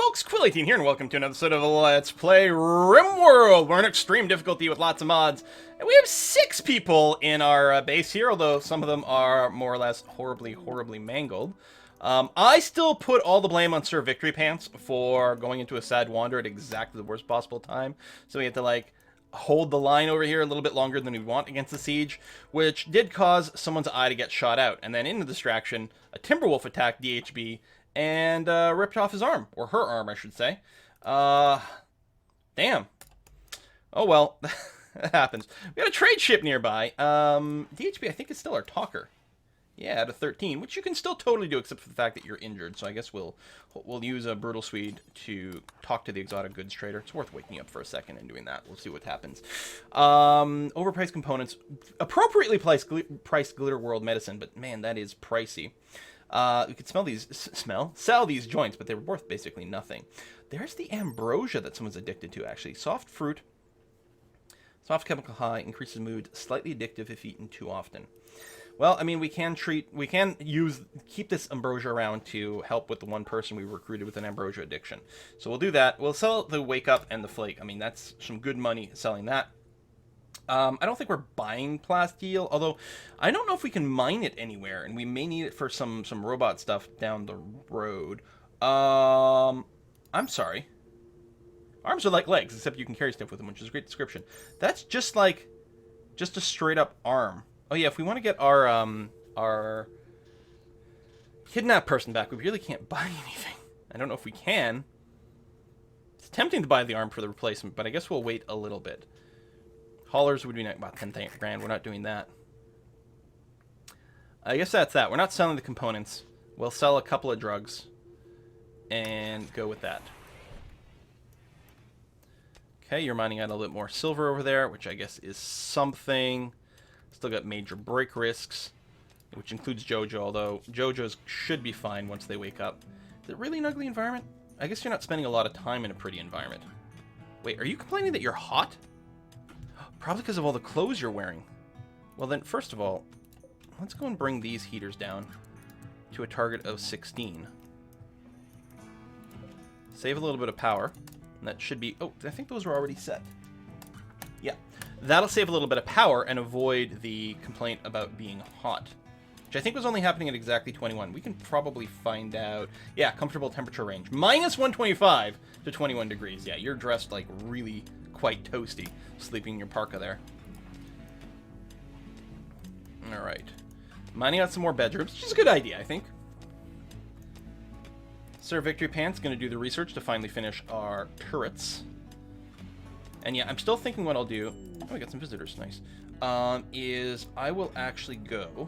folks, Quill18 here, and welcome to another episode of Let's Play Rimworld. We're in extreme difficulty with lots of mods, and we have 6 people in our base here, although some of them are more or less horribly mangled. I still put all the blame on Sir Victory Pants for going into a sad wander at exactly the worst possible time, so we had to, like, hold the line over here a little bit longer than we want against the siege, which did cause someone's eye to get shot out, and then in the distraction, a Timberwolf attacked DHB, and ripped off his arm, or her arm, I should say. Damn. Oh well, that happens. We got a trade ship nearby. DHB, I think, is still our talker. Yeah, at a 13, which you can still totally do, except for the fact that you're injured. So I guess we'll use a Brutal Swede to talk to the exotic goods trader. It's worth waking up for a second and doing that. We'll see what happens. Overpriced components, appropriately priced Glitter World medicine, but man, that is pricey. We could sell these joints, but they're worth basically nothing. There's the ambrosia that someone's addicted to, actually. Soft fruit, soft chemical high, increases mood, slightly addictive if eaten too often. Well, I mean, we can keep this ambrosia around to help with the one person we recruited with an ambrosia addiction. So we'll do that. We'll sell the wake up and the flake. I mean, that's some good money selling that. I don't think we're buying plasteel, although I don't know if we can mine it anywhere, and we may need it for some robot stuff down the road. I'm sorry. Arms are like legs, except you can carry stuff with them, which is a great description. That's just a straight up arm. Oh yeah, if we want to get our kidnapped person back, we really can't buy anything. I don't know if we can. It's tempting to buy the arm for the replacement, but I guess we'll wait a little bit. Haulers would be about 10 grand. We're not doing that. I guess that's that. We're not selling the components. We'll sell a couple of drugs and go with that. Okay, you're mining out a little bit more silver over there, which I guess is something. Still got major break risks, which includes Jojo, although Jojo's should be fine once they wake up. Is it really an ugly environment? I guess you're not spending a lot of time in a pretty environment. Wait, are you complaining that you're hot? Probably because of all the clothes you're wearing. Well then, first of all, let's go and bring these heaters down to a target of 16. Save a little bit of power. And that should be... Oh, I think those were already set. Yeah. That'll save a little bit of power and avoid the complaint about being hot. Which I think was only happening at exactly 21. We can probably find out... Yeah, comfortable temperature range. Minus 125 to 21 degrees. Yeah, you're dressed like really quite toasty, sleeping in your parka there. Alright. Mining out some more bedrooms, which is a good idea, I think. Sir Victory Pants going to do the research to finally finish our turrets. And yeah, I'm still thinking what I'll do... Oh, we got some visitors, nice. Is I will actually go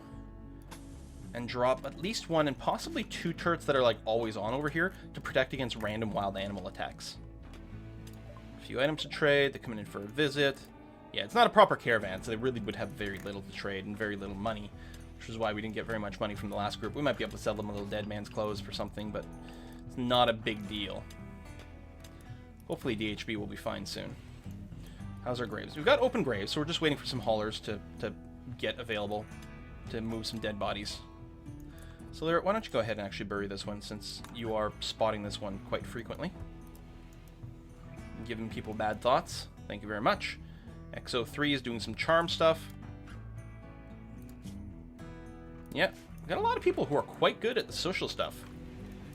and drop at least 1 and possibly 2 turrets that are like always on over here to protect against random wild animal attacks. A few items to trade, they're coming in for a visit. Yeah, it's not a proper caravan, so they really would have very little to trade and very little money, which is why we didn't get very much money from the last group. We might be able to sell them a little dead man's clothes for something, but it's not a big deal. Hopefully DHB will be fine soon. How's our graves? We've got open graves, so we're just waiting for some haulers to get available to move some dead bodies. So Lyra, why don't you go ahead and actually bury this one, since you are spotting this one quite frequently. Giving people bad thoughts. Thank you very much. XO3 is doing some charm stuff. Yeah, we've got a lot of people who are quite good at the social stuff.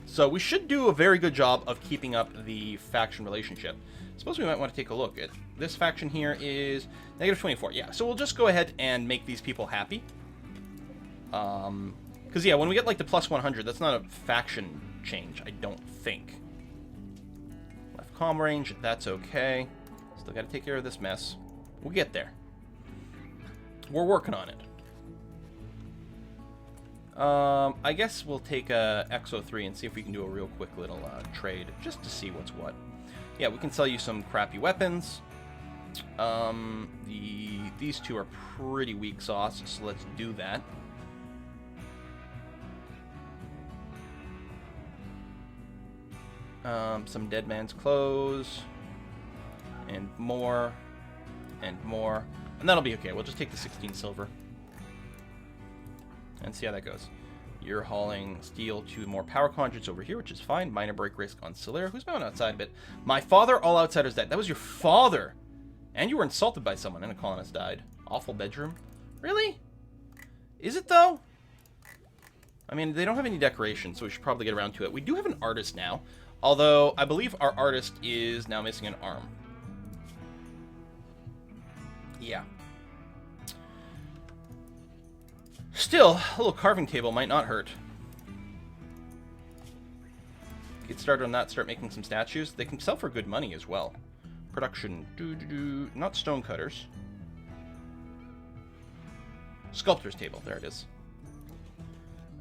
So we should do a very good job of keeping up the faction relationship. I suppose we might want to take a look at this faction here is negative 24. Yeah, so we'll just go ahead and make these people happy. Because yeah, when we get like the plus 100, that's not a faction change, I don't think. Left comm range, that's okay. Still got to take care of this mess. We'll get there. We're working on it. I guess we'll take a XO3 and see if we can do a real quick little trade, just to see what's what. Yeah, we can sell you some crappy weapons. These two are pretty weak sauce, so let's do that. Some dead man's clothes, and more, and that'll be okay. We'll just take the 16 silver and see how that goes. You're hauling steel to more power conduits over here, which is fine. Minor break risk on Solera. Who's going outside a bit? My father, all outsiders dead. That was your father! And you were insulted by someone, and a colonist died. Awful bedroom. Really? Is it, though? I mean, they don't have any decorations, so we should probably get around to it. We do have an artist now, although I believe our artist is now missing an arm. Yeah. Still, a little carving table might not hurt. Get started on that, start making some statues. They can sell for good money as well. Production. Not stone cutters. Sculptor's table. There it is.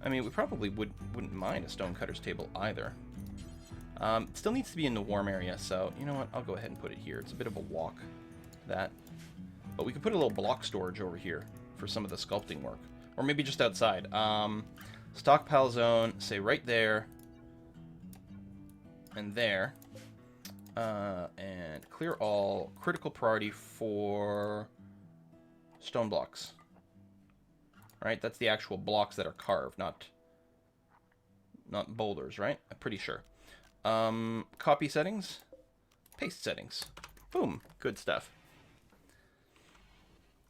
I mean, we probably wouldn't mind a stone cutter's table either. It still needs to be in the warm area, so you know what? I'll go ahead and put it here. It's a bit of a walk, that. But we could put a little block storage over here for some of the sculpting work. Or maybe just outside. Stockpile zone, say right there. And there. And clear all. Critical priority for stone blocks. Right? That's the actual blocks that are carved, not boulders, right? I'm pretty sure. Copy settings. Paste settings. Boom. Good stuff.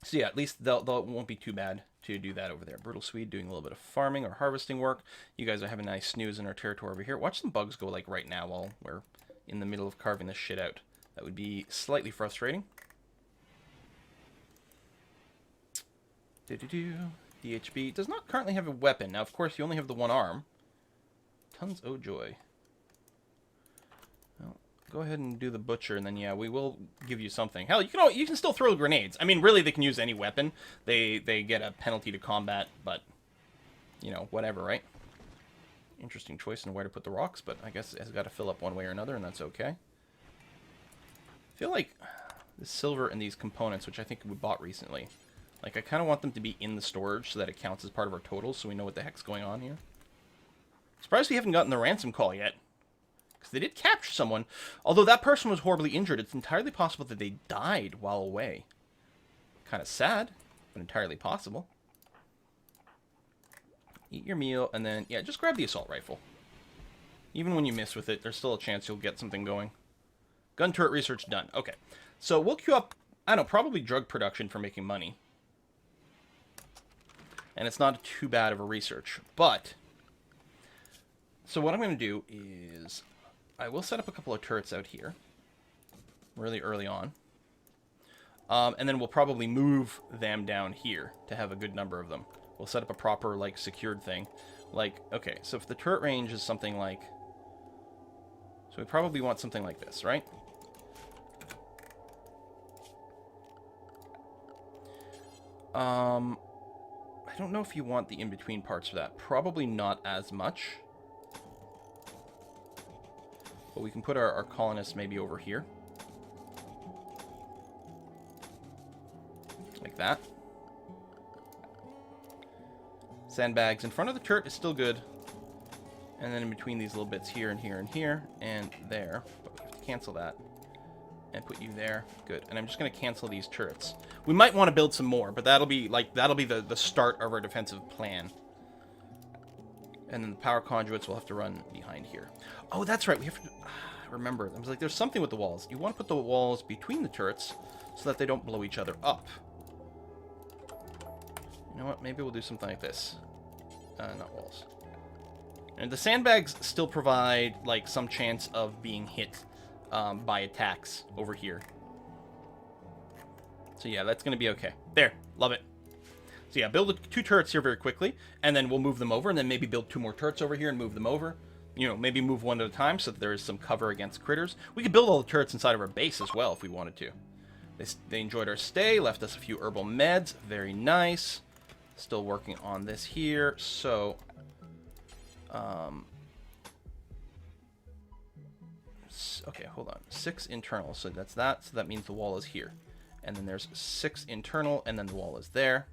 So yeah, at least it won't be too bad to do that over there. Brutal Swede doing a little bit of farming or harvesting work. You guys are having a nice snooze in our territory over here. Watch some bugs go like right now while we're in the middle of carving this shit out. That would be slightly frustrating. DHB does not currently have a weapon. Now, of course, you only have the one arm. Tons oh joy. Well, go ahead and do the butcher, and then yeah, we will give you something. Hell, you can still throw grenades. I mean, really, they can use any weapon. They get a penalty to combat, but you know, whatever, right? Interesting choice in where to put the rocks, but I guess it's got to fill up one way or another, and that's okay. I feel like the silver and these components, which I think we bought recently, like I kind of want them to be in the storage so that it counts as part of our totals, so we know what the heck's going on here. Surprised we haven't gotten the ransom call yet. Because they did capture someone. Although that person was horribly injured, it's entirely possible that they died while away. Kind of sad, but entirely possible. Eat your meal, and then, yeah, just grab the assault rifle. Even when you miss with it, there's still a chance you'll get something going. Gun turret research done. Okay. So we'll queue up, I don't know, probably drug production for making money. And it's not too bad of a research. But, so what I'm going to do is, I will set up a couple of turrets out here. Really early on. And then we'll probably move them down here to have a good number of them. We'll set up a proper, like, secured thing. Like, okay, so if the turret range is something like... So we probably want something like this, right? I don't know if you want the in-between parts for that. Probably not as much. But we can put our colonists maybe over here. Like that. Sandbags in front of the turret is still good. And then in between these little bits here and here and here and there. But we have to cancel that. And put you there. Good. And I'm just going to cancel these turrets. We might want to build some more, but that'll be the start of our defensive plan. And then the power conduits will have to run behind here. Oh, that's right. We have to remember. I was like, there's something with the walls. You want to put the walls between the turrets so that they don't blow each other up. You know what? Maybe we'll do something like this. Not walls. And the sandbags still provide, like, some chance of being hit by attacks over here. So yeah, that's going to be okay. There. Love it. So yeah, build 2 turrets here very quickly, and then we'll move them over, and then maybe build 2 more turrets over here and move them over. You know, maybe move one at a time so that there is some cover against critters. We could build all the turrets inside of our base as well if we wanted to. They enjoyed our stay, left us a few herbal meds. Very nice. Still working on this here, so... okay, hold on. 6 internal, so that's that. So that means the wall is here. And then there's 6 internal, and then the wall is there.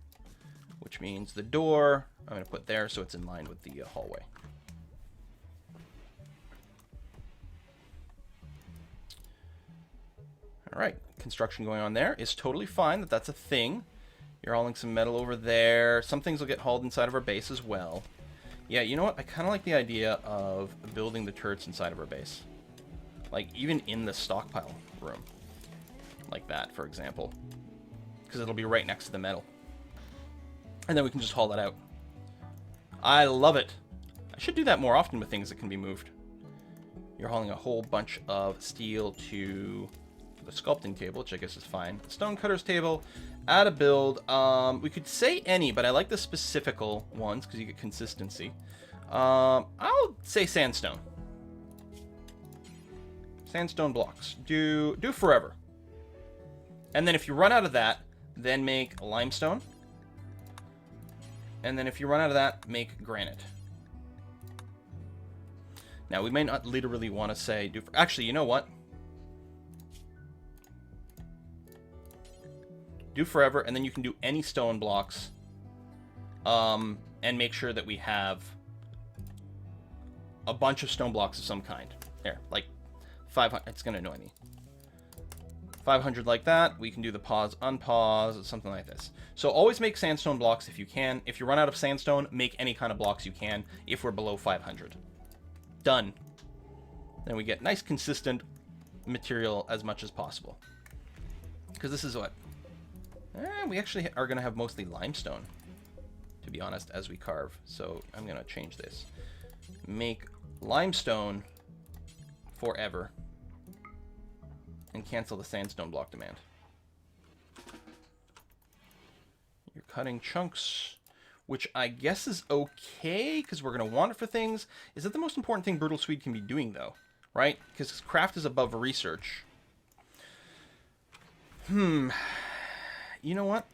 Which means the door, I'm going to put there so it's in line with the hallway. Alright, construction going on there is totally fine. That's a thing. You're hauling some metal over there. Some things will get hauled inside of our base as well. Yeah, you know what? I kind of like the idea of building the turrets inside of our base. Like, even in the stockpile room. Like that, for example. Because it'll be right next to the metal. And then we can just haul that out. I love it. I should do that more often with things that can be moved. You're hauling a whole bunch of steel to the sculpting table, which I guess is fine. Stonecutter's table. Add a build. We could say any, but I like the specifical ones because you get consistency. I'll say sandstone. Sandstone blocks. Do forever. And then if you run out of that, then make limestone. And then if you run out of that, make granite. Now, we may not literally want to say... Actually, you know what? Do forever, and then you can do any stone blocks. And make sure that we have a bunch of stone blocks of some kind. There, like 500. It's going to annoy me. 500 like that. We can do the pause, unpause, something like this. So always make sandstone blocks if you can. If you run out of sandstone, make any kind of blocks you can if we're below 500. Done. Then we get nice, consistent material as much as possible. Because this is what? We actually are going to have mostly limestone, to be honest, as we carve. So I'm going to change this. Make limestone forever. And cancel the sandstone block demand. You're cutting chunks, which I guess is okay, because we're going to want it for things. Is that the most important thing Brutal Swede can be doing, though? Right? Because craft is above research. You know what?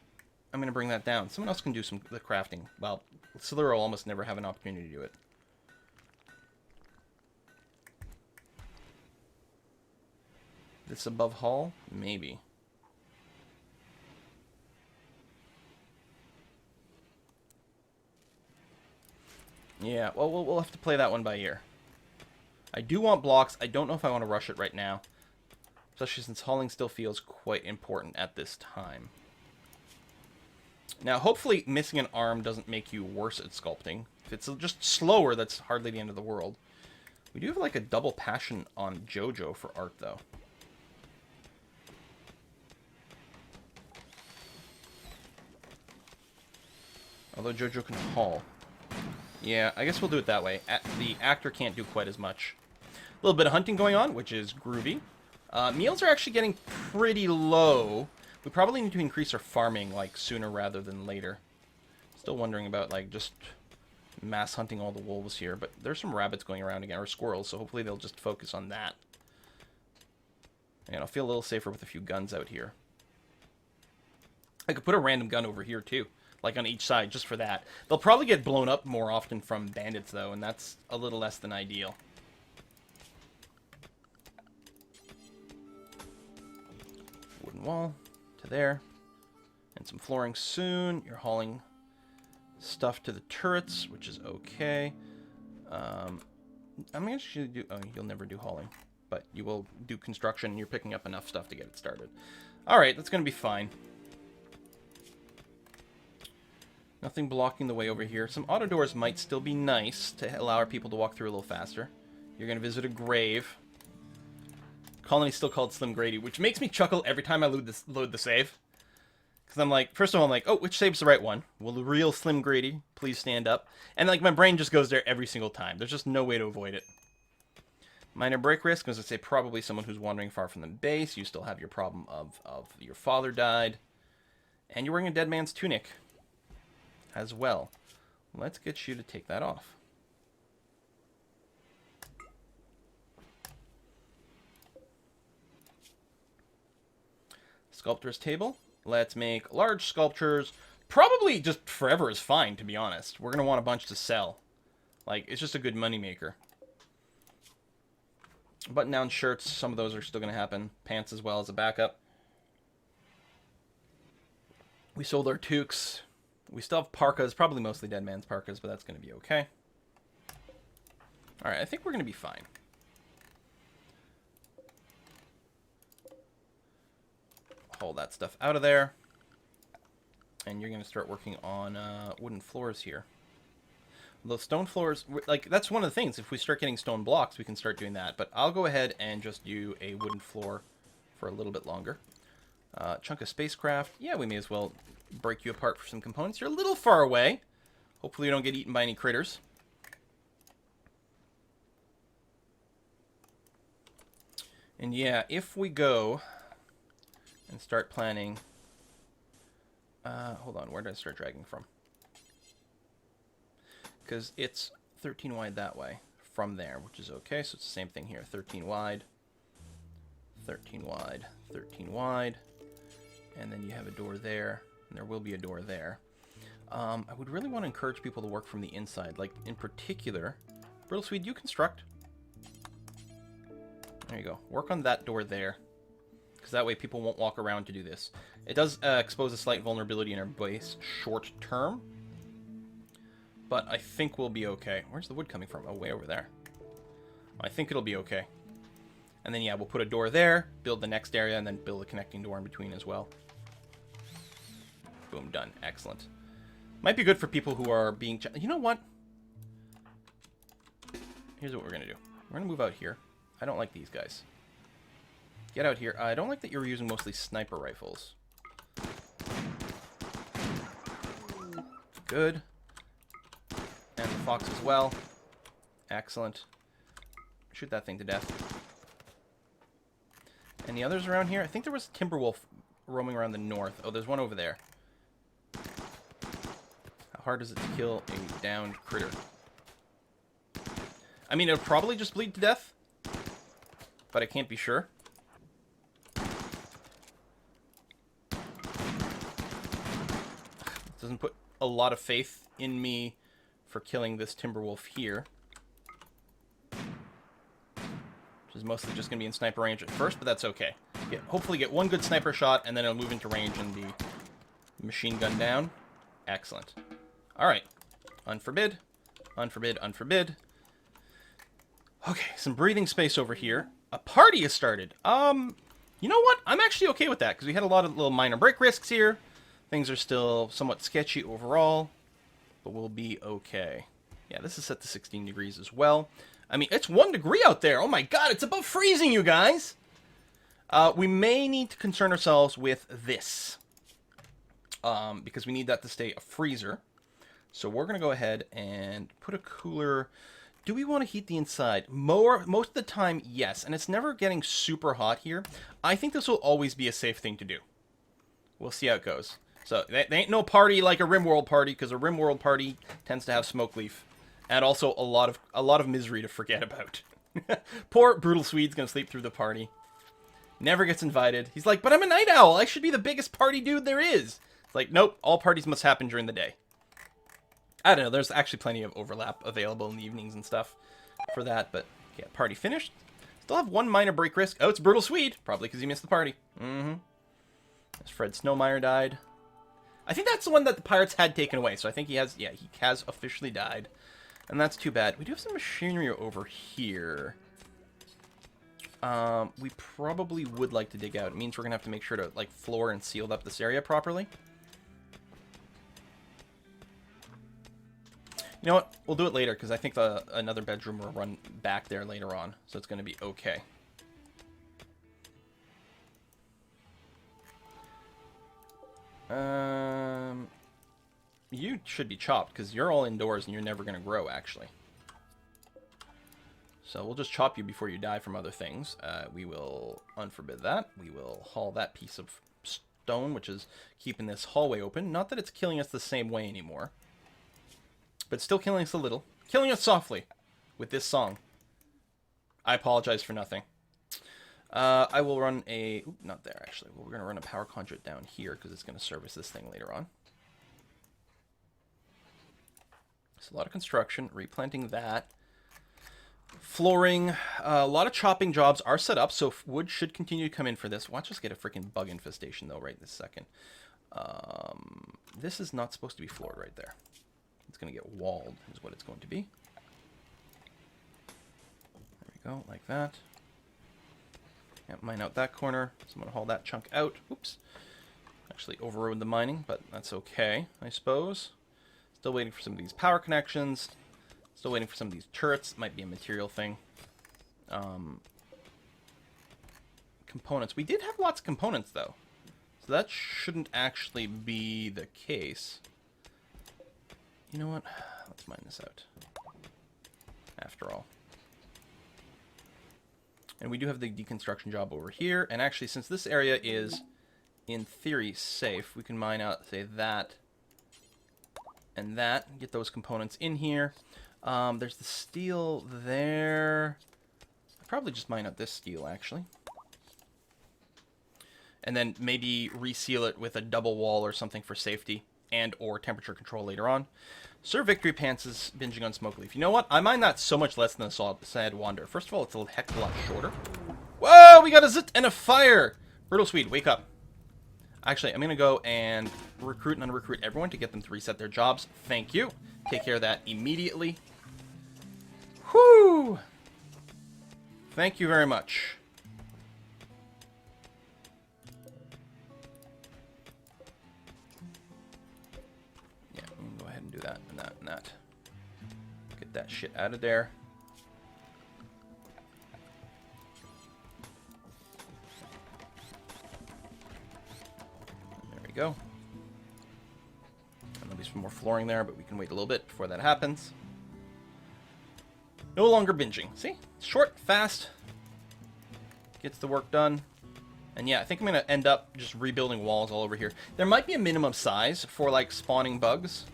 I'm going to bring that down. Someone else can do the crafting. Well, Slither will almost never have an opportunity to do it. This above hull? Maybe. Yeah, well, we'll have to play that one by ear. I do want blocks. I don't know if I want to rush it right now. Especially since hauling still feels quite important at this time. Now, hopefully missing an arm doesn't make you worse at sculpting. If it's just slower, that's hardly the end of the world. We do have like a double passion on JoJo for art, though. Although JoJo can haul. Yeah, I guess we'll do it that way. The actor can't do quite as much. A little bit of hunting going on, which is groovy. Meals are actually getting pretty low. We probably need to increase our farming, like, sooner rather than later. Still wondering about, like, just mass hunting all the wolves here. But there's some rabbits going around again, or squirrels, so hopefully they'll just focus on that. And I'll feel a little safer with a few guns out here. I could put a random gun over here, too. Like on each side, just for that. They'll probably get blown up more often from bandits, though, and that's a little less than ideal. Wooden wall to there. And some flooring soon. You're hauling stuff to the turrets, which is okay. I'm going to do... Oh, you'll never do hauling. But you will do construction, and you're picking up enough stuff to get it started. Alright, that's going to be fine. Nothing blocking the way over here. Some auto doors might still be nice to allow our people to walk through a little faster. You're going to visit a grave. Colony's still called Slim Grady, which makes me chuckle every time I load the save. Because I'm like, first of all, I'm like, oh, which save's the right one? Will the real Slim Grady please stand up? And like, my brain just goes there every single time. There's just no way to avoid it. Minor break risk, as I say, probably someone who's wandering far from the base. You still have your problem of your father died. And you're wearing a dead man's tunic as well. Let's get you to take that off. Sculptor's table. Let's make large sculptures. Probably just forever is fine, to be honest. We're going to want a bunch to sell. Like, it's just a good money maker. Button-down shirts, some of those are still going to happen. Pants as well as a backup. We sold our toques. We still have parkas, probably mostly dead man's parkas, but that's going to be okay. Alright, I think we're going to be fine. Haul that stuff out of there. And you're going to start working on wooden floors here. The stone floors, like, that's one of the things. If we start getting stone blocks, we can start doing that. But I'll go ahead and just do a wooden floor for a little bit longer. Chunk of spacecraft. Yeah, we may as well break you apart for some components. You're a little far away. Hopefully you don't get eaten by any critters. And yeah, if we go and start planning... hold on, where did I start dragging from? Because it's 13 wide that way from there, which is okay. So it's the same thing here. 13 wide, 13 wide, 13 wide. And then you have a door there, and there will be a door there. I would really want to encourage people to work from the inside. Like, in particular, Brittle Swede, you construct. There you go. Work on that door there. Because that way people won't walk around to do this. It does expose a slight vulnerability in our base short term. But I think we'll be okay. Where's the wood coming from? Oh, way over there. I think it'll be okay. And then, yeah, we'll put a door there, build the next area, and then build a connecting door in between as well. Boom, done. Excellent. Might be good for people who are being... You know what? Here's what we're going to do. We're going to move out here. I don't like these guys. Get out here. I don't like that you're using mostly sniper rifles. Good. And the fox as well. Excellent. Shoot that thing to death. Any others around here? I think there was a timber wolf roaming around the north. Oh, there's one over there. How hard is it to kill a downed critter? I mean, it'll probably just bleed to death. But I can't be sure. Doesn't put a lot of faith in me for killing this timber wolf here. Which is mostly just going to be in sniper range at first, but that's okay. Hopefully get one good sniper shot, and then it'll move into range and be machine gun down. Excellent. Alright. Unforbid. Unforbid. Unforbid. Okay, some breathing space over here. A party has started. You know what? I'm actually okay with that, because we had a lot of little minor break risks here. Things are still somewhat sketchy overall, but we'll be okay. Yeah, this is set to 16 degrees as well. I mean, it's 1 degree out there. Oh my god, it's above freezing, you guys! We may need to concern ourselves with this. Because we need that to stay a freezer. So we're going to go ahead and put a cooler... Do we want to heat the inside? Most of the time, yes. And it's never getting super hot here. I think this will always be a safe thing to do. We'll see how it goes. So, there ain't no party like a Rimworld party, because a Rimworld party tends to have smoke leaf. And also a lot of misery to forget about. Poor Brutal Swede's gonna sleep through the party. Never gets invited. He's like, but I'm a night owl. I should be the biggest party dude there is. It's like, nope, all parties must happen during the day. I don't know, there's actually plenty of overlap available in the evenings and stuff for that, but yeah, party finished. Still have 1 minor break risk. Oh, it's Brutal Swede. Probably because he missed the party. As Fred Snowmeyer died. I think that's the one that the pirates had taken away, so I think he has officially died. And that's too bad. We do have some machinery over here. We probably would like to dig out. It means we're going to have to make sure to, like, floor and seal up this area properly. You know what? We'll do it later, because I think another bedroom will run back there later on, so it's going to be okay. You should be chopped, because you're all indoors and you're never going to grow, actually. So we'll just chop you before you die from other things. We will unforbid that. We will haul that piece of stone, which is keeping this hallway open. Not that it's killing us the same way anymore. But still killing us a little. Killing us softly with this song. I apologize for nothing. I will run a... Oop, not there, actually. Well, we're going to run a power conduit down here because it's going to service this thing later on. So a lot of construction. Replanting that. Flooring. A lot of chopping jobs are set up, so wood should continue to come in for this. Watch us get a freaking bug infestation, though, right this second. This is not supposed to be floored right there. It's going to get walled, is what it's going to be. There we go, like that. Yep, mine out that corner. So I'm going to haul that chunk out. Oops. Actually overrode the mining, but that's okay, I suppose. Still waiting for some of these power connections. Still waiting for some of these turrets. Might be a material thing. Components. We did have lots of components, though. So that shouldn't actually be the case. You know what? Let's mine this out. After all. And we do have the deconstruction job over here. And actually, since this area is, in theory, safe, we can mine out, say, that and that. Get those components in here. There's the steel there. I'll probably just mine out this steel, actually. And then maybe reseal it with a double wall or something for safety and or temperature control later on. Sir Victory Pants is binging on Smoke Leaf. You know what? I mind that so much less than a Sad Wander. First of all, it's a heck of a lot shorter. Whoa! We got a zit and a fire! Brutal Swede, wake up. Actually, I'm going to go and recruit and unrecruit everyone to get them to reset their jobs. Thank you. Take care of that immediately. Whew! Thank you very much. Yeah, we can go ahead and do that and that and that. Get that shit out of there. There we go. And there'll be some more flooring there, but we can wait a little bit before that happens. No longer binging. See? Short, fast. Gets the work done. And yeah, I think I'm going to end up just rebuilding walls all over here. There might be a minimum size for, like, spawning bugs.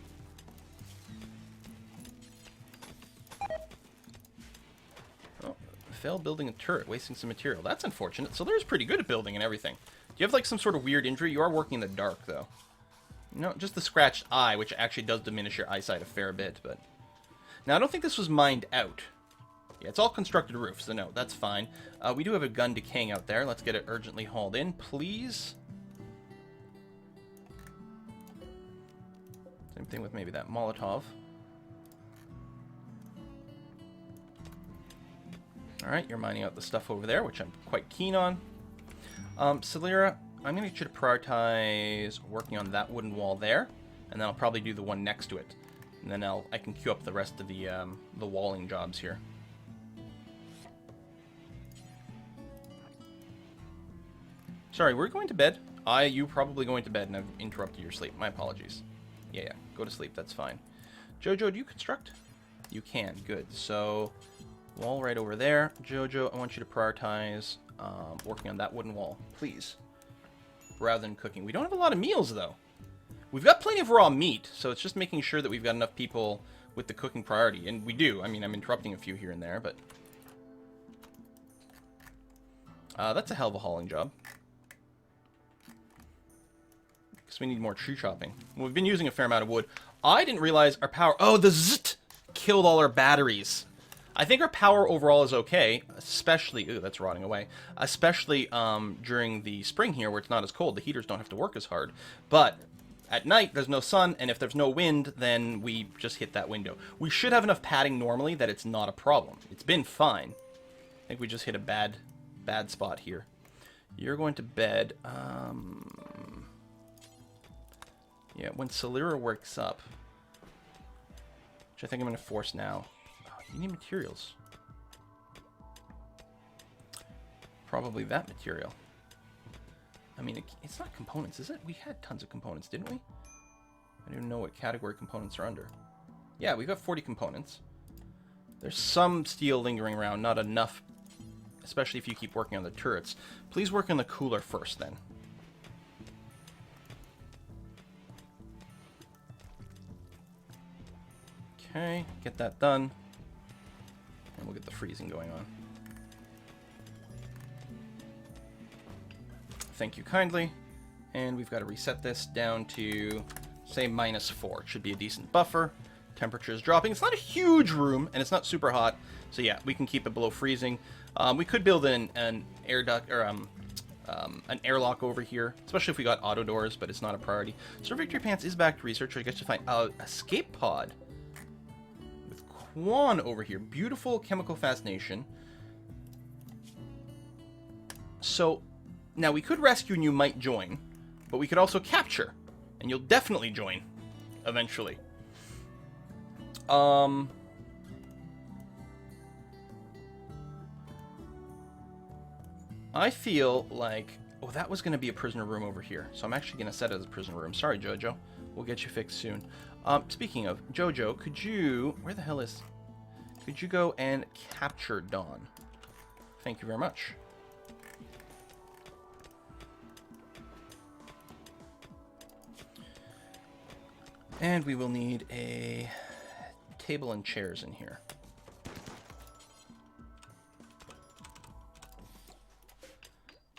Oh, failed building a turret, wasting some material. That's unfortunate. So there's pretty good at building and everything. Do you have, like, some sort of weird injury? You are working in the dark, though. No, just the scratched eye, which actually does diminish your eyesight a fair bit, but... Now, I don't think this was mined out. Yeah, it's all constructed roof, so no, that's fine. We do have a gun decaying out there. Let's get it urgently hauled in, please. Same thing with maybe that Molotov. Alright, you're mining out the stuff over there, which I'm quite keen on. Celera, I'm going to get you to prioritize working on that wooden wall there, and then I'll probably do the one next to it. And then I can queue up the rest of the walling jobs here. Sorry, we're going to bed. You probably going to bed, and I've interrupted your sleep. My apologies. Yeah, go to sleep. That's fine. Jojo, do you construct? You can. Good. So, wall right over there. Jojo, I want you to prioritize working on that wooden wall, please, rather than cooking. We don't have a lot of meals, though. We've got plenty of raw meat, so it's just making sure that we've got enough people with the cooking priority. And we do. I mean, I'm interrupting a few here and there, but... that's a hell of a hauling job. Because we need more tree chopping. We've been using a fair amount of wood. I didn't realize our power... Oh, the zzzt killed all our batteries. I think our power overall is okay, especially... Ooh, that's rotting away. Especially during the spring here, where it's not as cold. The heaters don't have to work as hard. But... At night, there's no sun, and if there's no wind, then we just hit that window. We should have enough padding normally that it's not a problem. It's been fine. I think we just hit a bad spot here. You're going to bed. Yeah, when Celera wakes up, which I think I'm going to force now. Oh, you need materials. Probably that material. I mean, it's not components, is it? We had tons of components, didn't we? I don't even know what category components are under. Yeah, we've got 40 components. There's some steel lingering around, not enough, especially if you keep working on the turrets. Please work on the cooler first, then. Okay, get that done. And we'll get the freezing going on. Thank you kindly. And we've got to reset this down to, say, -4. It should be a decent buffer. Temperature is dropping. It's not a huge room, and it's not super hot. So yeah, we can keep it below freezing. We could build an air duct, or an airlock over here, especially if we got auto doors, but it's not a priority. Sir Victory Pants is back to research. I guess to find escape pod with Quan over here. Beautiful chemical fascination. So... Now, we could rescue and you might join, but we could also capture, and you'll definitely join, eventually. I feel like... Oh, that was going to be a prisoner room over here. So I'm actually going to set it as a prisoner room. Sorry, Jojo. We'll get you fixed soon. Speaking of, Jojo, could you... Where the hell is... Could you go and capture Dawn? Thank you very much. And we will need a table and chairs in here.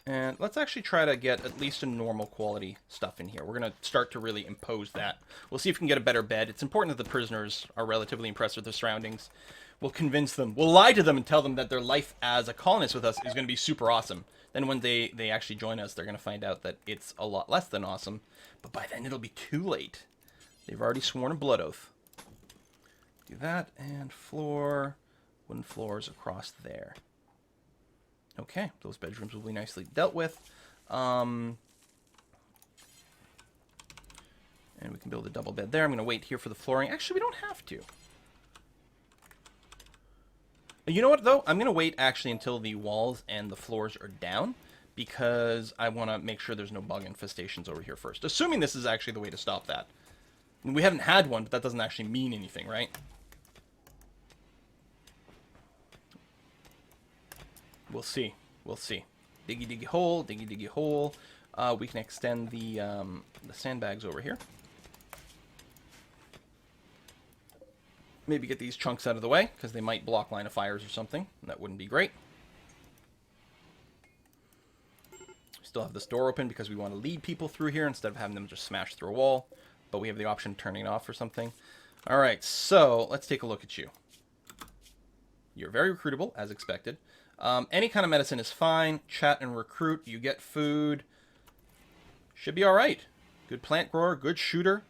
And let's actually try to get at least a normal quality stuff in here. We're going to start to really impose that. We'll see if we can get a better bed. It's important that the prisoners are relatively impressed with their surroundings. We'll convince them. We'll lie to them and tell them that their life as a colonist with us is going to be super awesome. Then when they actually join us, they're going to find out that it's a lot less than awesome. But by then it'll be too late. They've already sworn a blood oath. Do that, and floor, wooden floors across there. Okay, those bedrooms will be nicely dealt with. And we can build a double bed there. I'm going to wait here for the flooring. Actually, we don't have to. You know what, though? I'm going to wait, actually, until the walls and the floors are down, because I want to make sure there's no bug infestations over here first. Assuming this is actually the way to stop that. We haven't had one, but that doesn't actually mean anything, right? We'll see. We'll see. Diggy, diggy hole. Diggy, diggy hole. We can extend the sandbags over here. Maybe get these chunks out of the way, because they might block line of fires or something. That wouldn't be great. Still have this door open because we want to lead people through here instead of having them just smash through a wall. But we have the option of turning it off or something. Alright, so let's take a look at you. You're very recruitable, as expected. Any kind of medicine is fine. Chat and recruit. You get food. Should be alright. Good plant grower. Good shooter.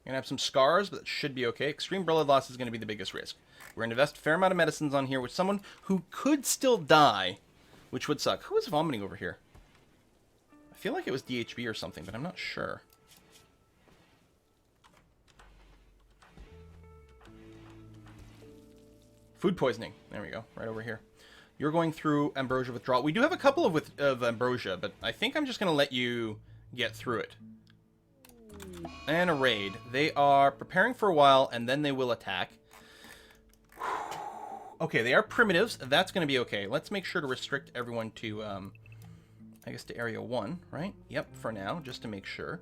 You're going to have some scars, but that should be okay. Extreme blood loss is going to be the biggest risk. We're going to invest a fair amount of medicines on here with someone who could still die, which would suck. Who is vomiting over here? I feel like it was DHB or something, but I'm not sure. Food poisoning. There we go. Right over here. You're going through ambrosia withdrawal. We do have a couple of ambrosia, but I think I'm just going to let you get through it. And a raid. They are preparing for a while, and then they will attack. Okay, they are primitives. That's going to be okay. Let's make sure to restrict everyone to, I guess, to area 1, right? Yep, for now, just to make sure.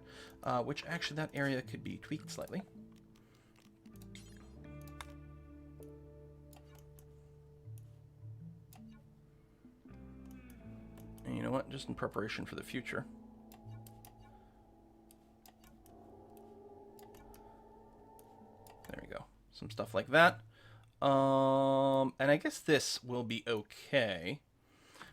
Which, actually, that area could be tweaked slightly. And you know what? Just in preparation for the future. There we go. Some stuff like that. And I guess this will be okay.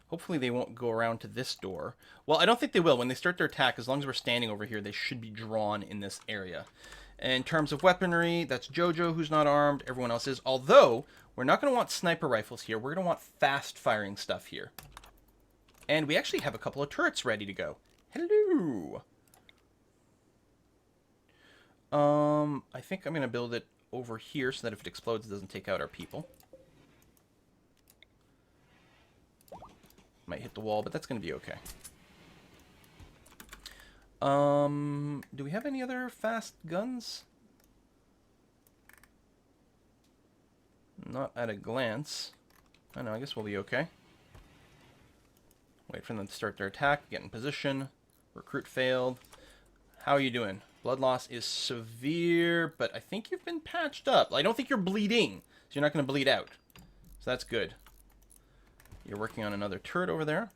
Hopefully they won't go around to this door. Well, I don't think they will. When they start their attack, as long as we're standing over here, they should be drawn in this area. And in terms of weaponry, that's Jojo, who's not armed. Everyone else is. Although, we're not going to want sniper rifles here. We're going to want fast-firing stuff here. And we actually have a couple of turrets ready to go. Hello! I think I'm going to build it over here so that if it explodes, it doesn't take out our people. Might hit the wall, but that's going to be okay. Do we have any other fast guns? Not at a glance. I know, I guess we'll be okay. Wait for them to start their attack, get in position. Recruit failed. How are you doing? Blood loss is severe, but I think you've been patched up. I don't think you're bleeding, so you're not going to bleed out. So that's good. You're working on another turret over there.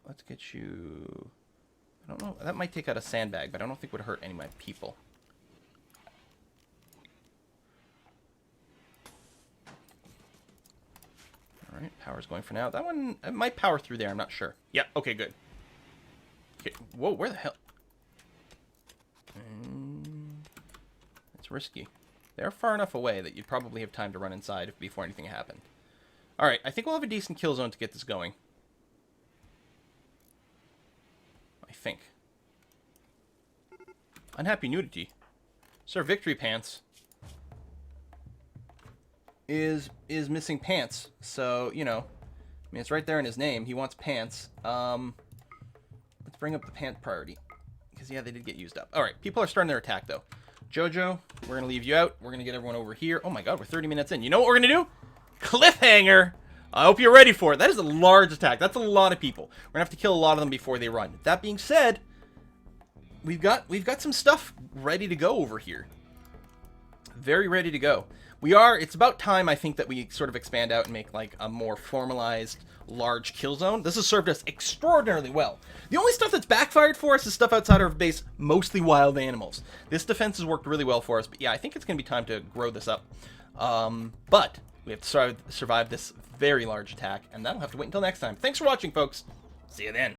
Let's get you... I don't know. That might take out a sandbag, but I don't think it would hurt any of my people. Alright, power's going for now. That one it might power through there, I'm not sure. Yeah, okay, good. Okay, whoa, where the hell? It's risky. They're far enough away that you'd probably have time to run inside before anything happened. Alright, I think we'll have a decent kill zone to get this going. I think. Unhappy nudity. Sir Victory Pants. is missing pants. So, you know, I mean, it's right there in his name. He wants pants. Let's bring up the pant priority. Because, yeah, they did get used up. All right, people are starting their attack, though. Jojo, we're going to leave you out. We're going to get everyone over here. Oh, my God, we're 30 minutes in. You know what we're going to do? Cliffhanger! I hope you're ready for it. That is a large attack. That's a lot of people. We're going to have to kill a lot of them before they run. That being said, we've got some stuff ready to go over here. Very ready to go. It's about time, I think, that we sort of expand out and make, like, a more formalized, large kill zone. This has served us extraordinarily well. The only stuff that's backfired for us is stuff outside our base, mostly wild animals. This defense has worked really well for us, but yeah, I think it's going to be time to grow this up. But we have to survive this very large attack, and that'll have to wait until next time. Thanks for watching, folks. See you then.